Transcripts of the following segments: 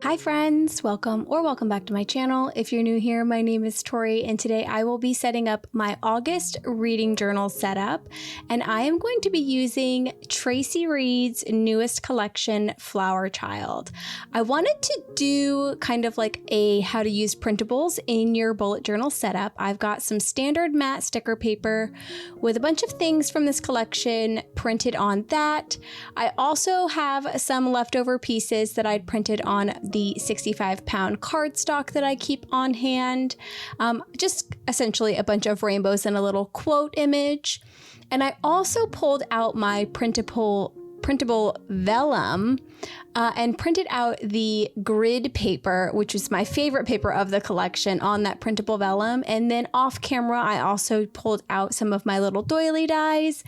Hi friends, welcome back to my channel. If you're new here, my name is Tori and today I will be setting up my August reading journal setup, and I am going to be using Tracy Reed's newest collection, Flower Child. I wanted to do kind of like a how to use printables in your bullet journal setup. I've got some standard matte sticker paper with a bunch of things from this collection printed on that. I also have some leftover pieces that I'd printed on the 65-pound cardstock that I keep on hand. Just essentially a bunch of rainbows and a little quote image. And I also pulled out my printable vellum and printed out the grid paper, which is my favorite paper of the collection, on that printable vellum. And then off camera, I also pulled out some of my little doily dies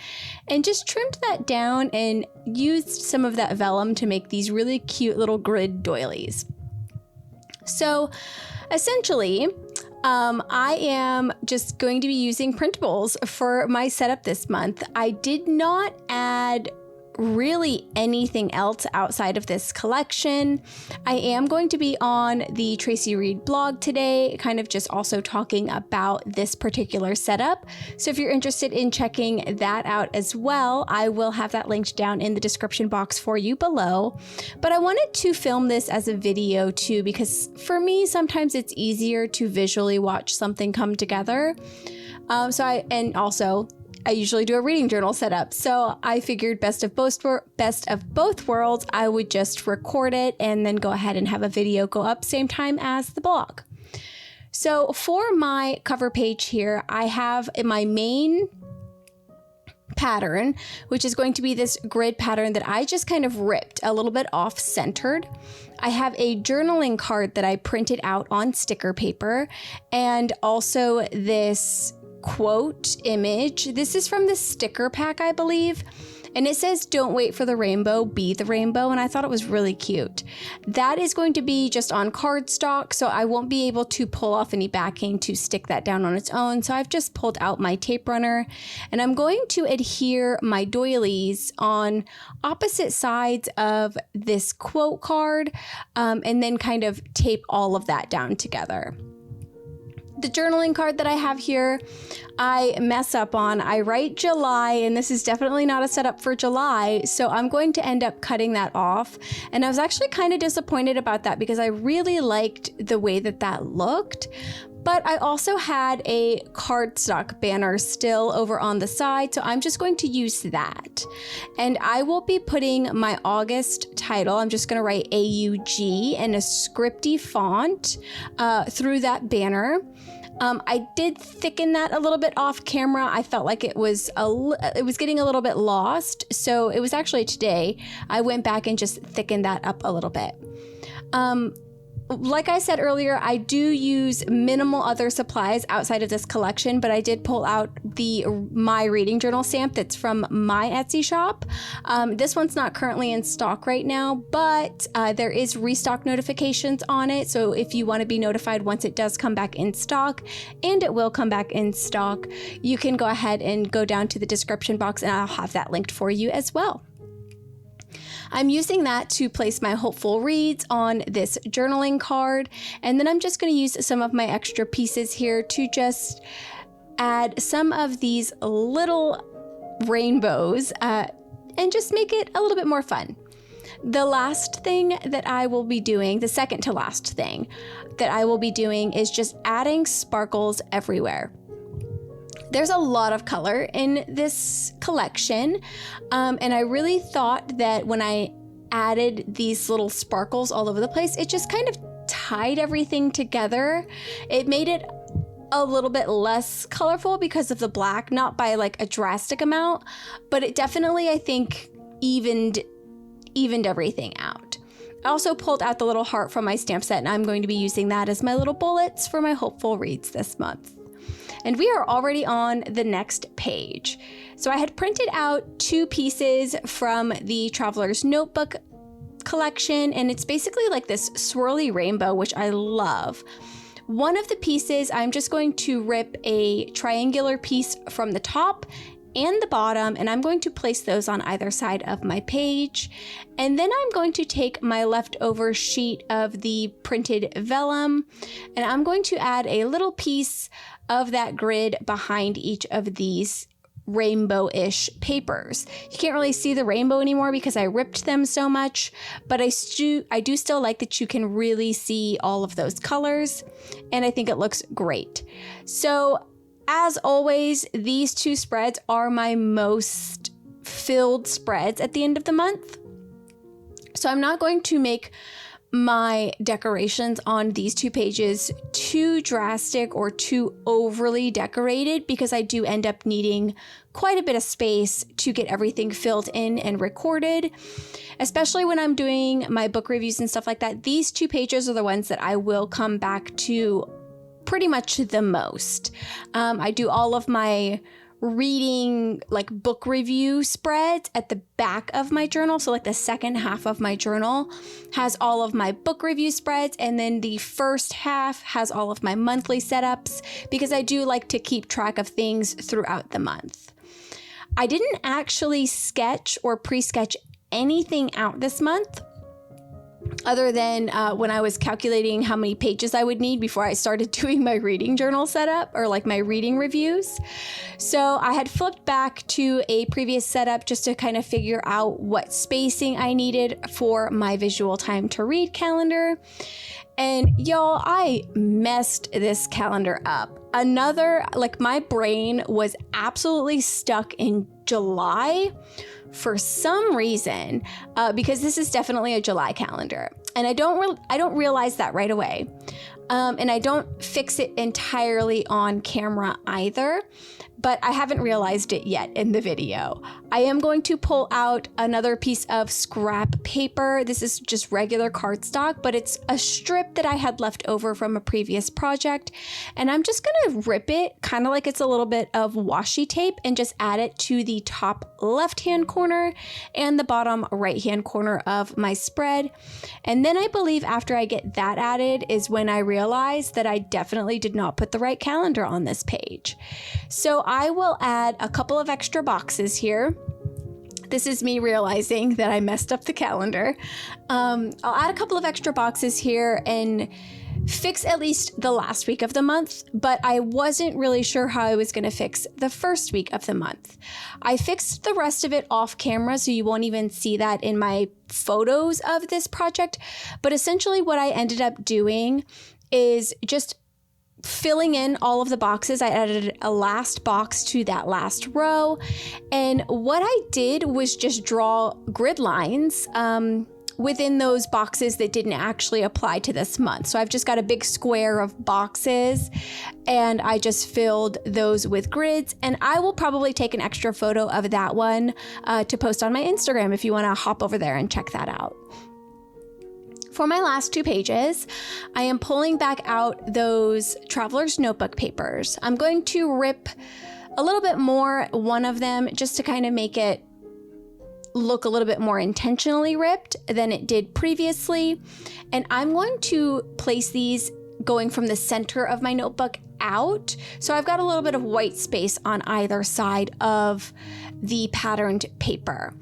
and just trimmed that down and used some of that vellum to make these really cute little grid doilies. So essentially, I am just going to be using printables for my setup this month. I did not add really anything else outside of this collection. I am going to be on the Tracy Reed blog today, kind of just also talking about this particular setup. So if you're interested in checking that out as well, I will have that linked down in the description box for you below. But I wanted to film this as a video too, because for me, sometimes it's easier to visually watch something come together. I usually do a reading journal setup, so I figured best of both worlds, I would just record it and then go ahead and have a video go up same time as the blog. So for my cover page here, I have my main pattern, which is going to be this grid pattern that I just kind of ripped a little bit off-centered. I have a journaling card that I printed out on sticker paper, and also this quote image. This is from the sticker pack, I believe, and it says, "Don't wait for the rainbow, be the rainbow," and I thought it was really cute. That is going to be just on cardstock, so I won't be able to pull off any backing to stick that down on its own, so I've just pulled out my tape runner, and I'm going to adhere my doilies on opposite sides of this quote card, and then kind of tape all of that down together. The journaling card that I have here, I mess up on. I write July, and this is definitely not a setup for July, so I'm going to end up cutting that off. And I was actually kind of disappointed about that because I really liked the way that that looked. But I also had a cardstock banner still over on the side, so I'm just going to use that. And I will be putting my August title, I'm just gonna write AUG in a scripty font through that banner. I did thicken that a little bit off camera. I felt like it was getting a little bit lost, so it was actually today I went back and just thickened that up a little bit. Like I said earlier, I do use minimal other supplies outside of this collection, but I did pull out my reading journal stamp that's from my Etsy shop. This one's not currently in stock right now, but there is restock notifications on it. So if you want to be notified once it does come back in stock, and it will come back in stock, you can go ahead and go down to the description box and I'll have that linked for you as well. I'm using that to place my hopeful reads on this journaling card, and then I'm just going to use some of my extra pieces here to just add some of these little rainbows and just make it a little bit more fun. The last thing that I will be doing, the second to last thing that I will be doing, is just adding sparkles everywhere. There's a lot of color in this collection, and I really thought that when I added these little sparkles all over the place, it just kind of tied everything together. It made it a little bit less colorful because of the black, not by like a drastic amount, but it definitely, I think, evened everything out. I also pulled out the little heart from my stamp set, and I'm going to be using that as my little bullets for my hopeful reads this month. And we are already on the next page. So I had printed out 2 pieces from the Traveler's Notebook collection, and it's basically like this swirly rainbow, which I love. One of the pieces, I'm just going to rip a triangular piece from the top and the bottom, and I'm going to place those on either side of my page. And then I'm going to take my leftover sheet of the printed vellum, and I'm going to add a little piece of that grid behind each of these rainbow-ish papers. You can't really see the rainbow anymore because I ripped them so much, but I do still like that you can really see all of those colors, and I think it looks great. So as always, these two spreads are my most filled spreads at the end of the month. So I'm not going to make my decorations on these two pages too drastic or too overly decorated, because I do end up needing quite a bit of space to get everything filled in and recorded, especially when I'm doing my book reviews and stuff like that. These two pages are the ones that I will come back to pretty much the most. I do all of my reading, like book review spreads at the back of my journal. So like the second half of my journal has all of my book review spreads, and then the first half has all of my monthly setups, because I do like to keep track of things throughout the month. I didn't actually sketch or pre-sketch anything out this month, other than when I was calculating how many pages I would need before I started doing my reading journal setup, or like my reading reviews. So I had flipped back to a previous setup just to kind of figure out what spacing I needed for my visual time to read calendar. And y'all, I messed this calendar up. My brain was absolutely stuck in July for some reason, because this is definitely a July calendar, and I don't realize that right away, and I don't fix it entirely on camera either, but I haven't realized it yet in the video. I am going to pull out another piece of scrap paper. This is just regular cardstock, but it's a strip that I had left over from a previous project, and I'm just gonna rip it kind of like it's a little bit of washi tape and just add it to the top left-hand corner and the bottom right-hand corner of my spread. And then I believe after I get that added is when I realize that I definitely did not put the right calendar on this page. So I will add a couple of extra boxes here. This is me realizing that I messed up the calendar. I'll add a couple of extra boxes here and fix at least the last week of the month, but I wasn't really sure how I was going to fix the first week of the month. I fixed the rest of it off camera, so you won't even see that in my photos of this project. But essentially what I ended up doing is just filling in all of the boxes. I added a last box to that last row. And what I did was just draw grid lines within those boxes that didn't actually apply to this month. So I've just got a big square of boxes, and I just filled those with grids. And I will probably take an extra photo of that one to post on my Instagram if you want to hop over there and check that out. For my last two pages, I am pulling back out those traveler's notebook papers. I'm going to rip a little bit more, one of them, just to kind of make it look a little bit more intentionally ripped than it did previously. And I'm going to place these going from the center of my notebook out. So I've got a little bit of white space on either side of the patterned paper.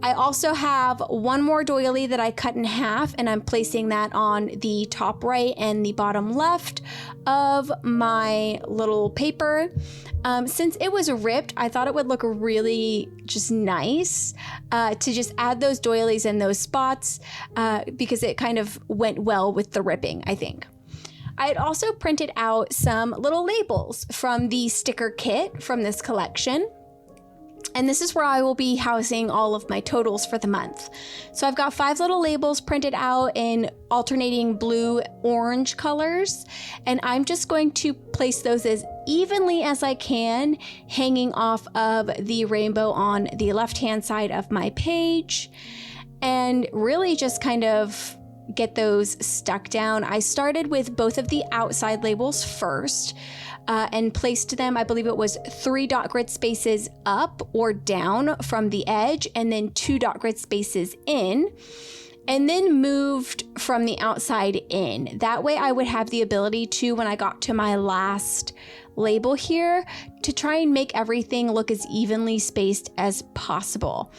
I also have one more doily that I cut in half, and I'm placing that on the top right and the bottom left of my little paper. Since it was ripped, I thought it would look really just nice to just add those doilies in those spots because it kind of went well with the ripping, I think. I had also printed out some little labels from the sticker kit from this collection. And this is where I will be housing all of my totals for the month. So I've got 5 little labels printed out in alternating blue-orange colors. And I'm just going to place those as evenly as I can, hanging off of the rainbow on the left-hand side of my page. And really just kind of get those stuck down. I started with both of the outside labels first and placed them, I believe it was 3 dot grid spaces up or down from the edge, and then 2 dot grid spaces in. and then moved from the outside in. That way I would have the ability to, when I got to my last label here, to try and make everything look as evenly spaced as possible.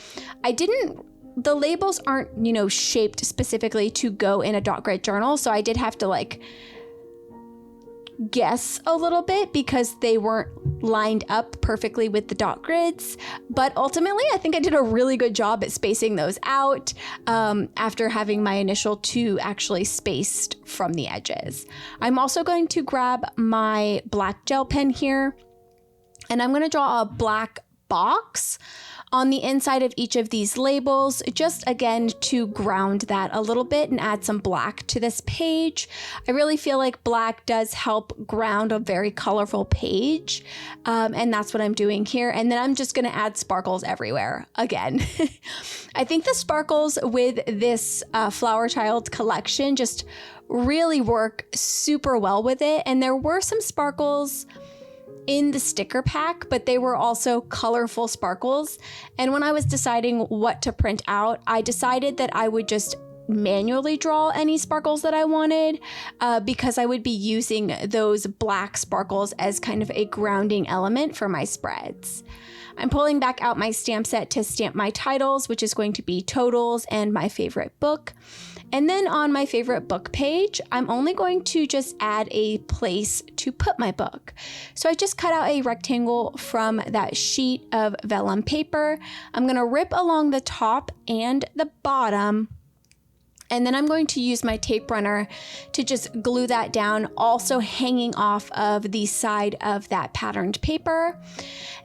The labels aren't, shaped specifically to go in a dot grid journal, so I did have to like guess a little bit because they weren't lined up perfectly with the dot grids. But ultimately, I think I did a really good job at spacing those out after having my initial 2 actually spaced from the edges. I'm also going to grab my black gel pen here, and I'm going to draw a black box on the inside of each of these labels, just again to ground that a little bit and add some black to this page. I really feel like black does help ground a very colorful page, and that's what I'm doing here. And then I'm just going to add sparkles everywhere again. I think the sparkles with this Flower Child collection just really work super well with it, and there were some sparkles in the sticker pack, but they were also colorful sparkles. And when I was deciding what to print out, I decided that I would just manually draw any sparkles that I wanted because I would be using those black sparkles as kind of a grounding element for my spreads. I'm pulling back out my stamp set to stamp my titles, which is going to be totals and my favorite book. And then on my favorite book page, I'm only going to just add a place to put my book. So I just cut out a rectangle from that sheet of vellum paper. I'm going to rip along the top and the bottom, and then I'm going to use my tape runner to just glue that down, also hanging off of the side of that patterned paper.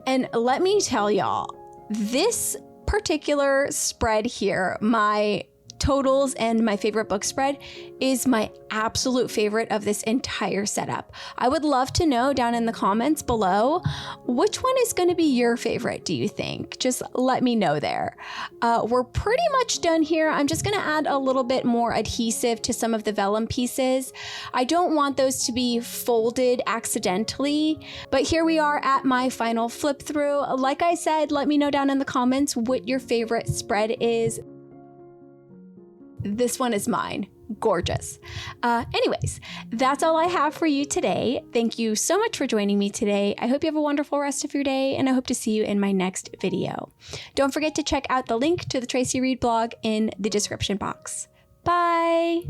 And let me tell y'all, this particular spread here, my totals and my favorite book spread, is my absolute favorite of this entire setup. I would love to know down in the comments below, which one is going to be your favorite, do you think? Just let me know there. We're pretty much done here. I'm just going to add a little bit more adhesive to some of the vellum pieces. I don't want those to be folded accidentally, but here we are at my final flip through. Like I said, let me know down in the comments what your favorite spread is. This one is mine. Gorgeous. Anyways, that's all I have for you today. Thank you so much for joining me today. I hope you have a wonderful rest of your day, and I hope to see you in my next video. Don't forget to check out the link to the Tracy Reed blog in the description box. Bye!